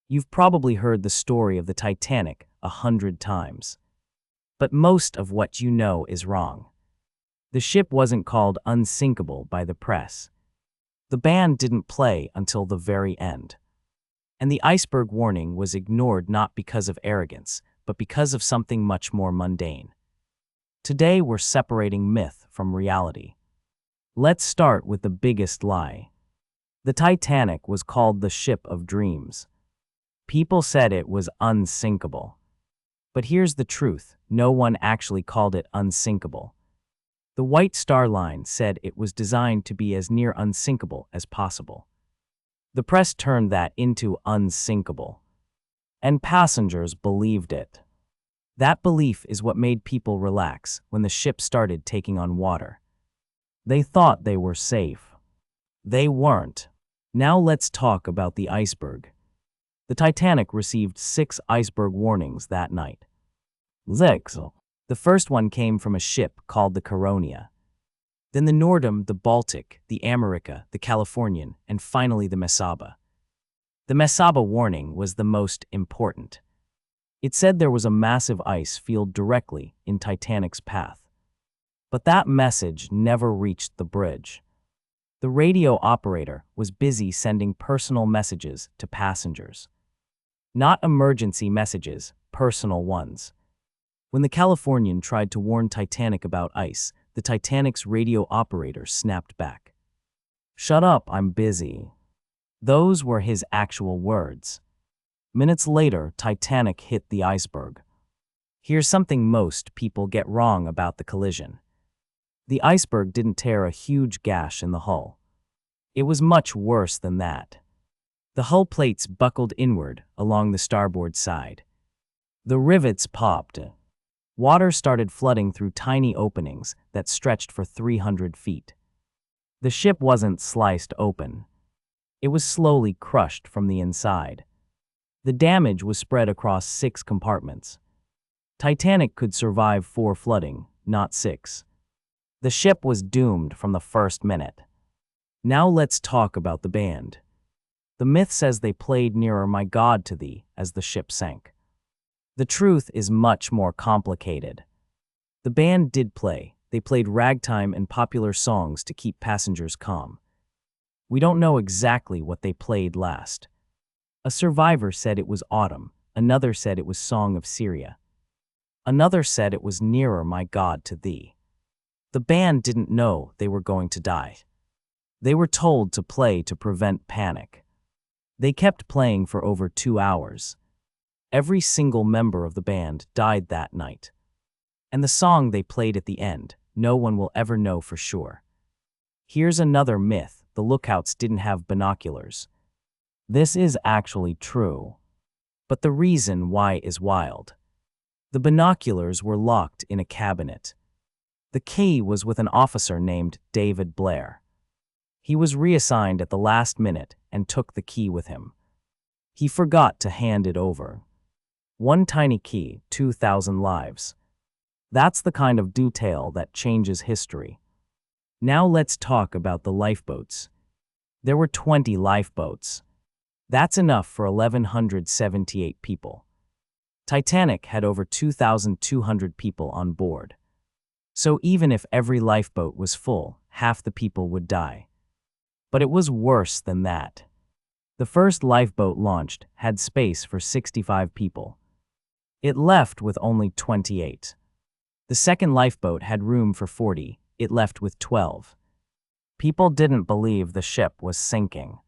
You've probably heard the story of the Titanic 100 times. But most of what you know is wrong. The ship wasn't called unsinkable by the press. The band didn't play until the very end. And the iceberg warning was ignored not because of arrogance, but because of something much more mundane. Today we're separating myth from reality. Let's start with the biggest lie. The Titanic was called the ship of dreams. People said it was unsinkable. But here's the truth, no one actually called it unsinkable. The White Star Line said it was designed to be as near unsinkable as possible. The press turned that into unsinkable. And passengers believed it. That belief is what made people relax when the ship started taking on water. They thought they were safe. They weren't. Now let's talk about the iceberg. The Titanic received 6 iceberg warnings that night. 6. The first one came from a ship called the Caronia. Then the Nordam, the Baltic, the America, the Californian, and finally the Mesaba. The Mesaba warning was the most important. It said there was a massive ice field directly in Titanic's path. But that message never reached the bridge. The radio operator was busy sending personal messages to passengers. Not emergency messages, personal ones. When the Californian tried to warn Titanic about ice, the Titanic's radio operator snapped back. "Shut up, I'm busy." Those were his actual words. Minutes later, Titanic hit the iceberg. Here's something most people get wrong about the collision. The iceberg didn't tear a huge gash in the hull. It was much worse than that. The hull plates buckled inward along the starboard side. The rivets popped. Water started flooding through tiny openings that stretched for 300 feet. The ship wasn't sliced open. It was slowly crushed from the inside. The damage was spread across 6 compartments. Titanic could survive 4 flooding, not 6. The ship was doomed from the first minute. Now let's talk about the band. The myth says they played Nearer My God to Thee as the ship sank. The truth is much more complicated. The band did play. They played ragtime and popular songs to keep passengers calm. We don't know exactly what they played last. A survivor said it was Autumn. Another said it was Song of Syria. Another said it was Nearer My God to Thee. The band didn't know they were going to die. They were told to play to prevent panic. They kept playing for over 2 hours. Every single member of the band died that night. And the song they played at the end, no one will ever know for sure. Here's another myth: the lookouts didn't have binoculars. This is actually true. But the reason why is wild. The binoculars were locked in a cabinet. The key was with an officer named David Blair. He was reassigned at the last minute and took the key with him. He forgot to hand it over. One tiny key, 2,000 lives. That's the kind of detail that changes history. Now let's talk about the lifeboats. There were 20 lifeboats. That's enough for 1,178 people. Titanic had over 2,200 people on board. So even if every lifeboat was full, half the people would die. But it was worse than that. The first lifeboat launched had space for 65 people. It left with only 28. The second lifeboat had room for 40. It left with 12. People didn't believe the ship was sinking.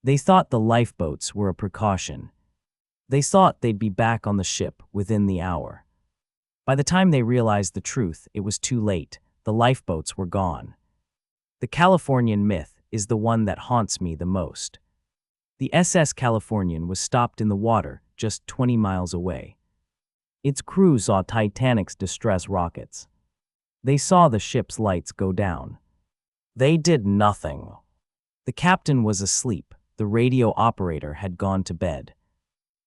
They thought the lifeboats were a precaution. They thought they'd be back on the ship within the hour. By the time they realized the truth, it was too late. The lifeboats were gone. The Californian myth is the one that haunts me the most. The SS Californian was stopped in the water just 20 miles away. Its crew saw Titanic's distress rockets. They saw the ship's lights go down. They did nothing. The captain was asleep. The radio operator had gone to bed.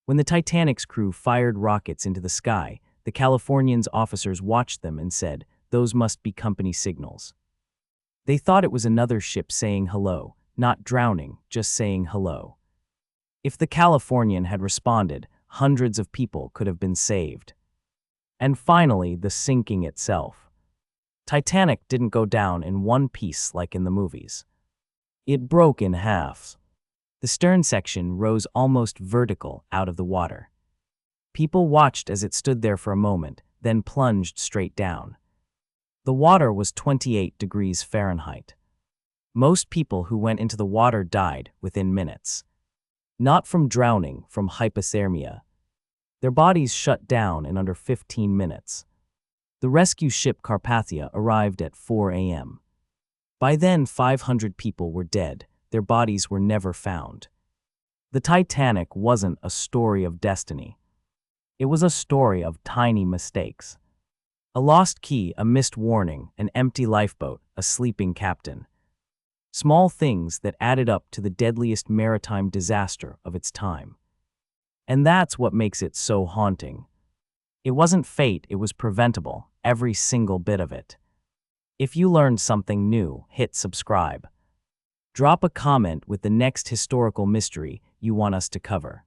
When the Titanic's crew fired rockets into the sky, the Californian's officers watched them and said, "Those must be company signals." They thought it was another ship saying hello, not drowning, just saying hello. If the Californian had responded, hundreds of people could have been saved. And finally, the sinking itself. Titanic didn't go down in one piece like in the movies. It broke in half. The stern section rose almost vertical out of the water. People watched as it stood there for a moment, then plunged straight down. The water was 28 degrees Fahrenheit. Most people who went into the water died within minutes. Not from drowning, from hypothermia. Their bodies shut down in under 15 minutes. The rescue ship Carpathia arrived at 4 a.m. By then, 500 people were dead. Their bodies were never found. The Titanic wasn't a story of destiny. It was a story of tiny mistakes. A lost key, a missed warning, an empty lifeboat, a sleeping captain. Small things that added up to the deadliest maritime disaster of its time. And that's what makes it so haunting. It wasn't fate, it was preventable, every single bit of it. If you learned something new, hit subscribe. Drop a comment with the next historical mystery you want us to cover.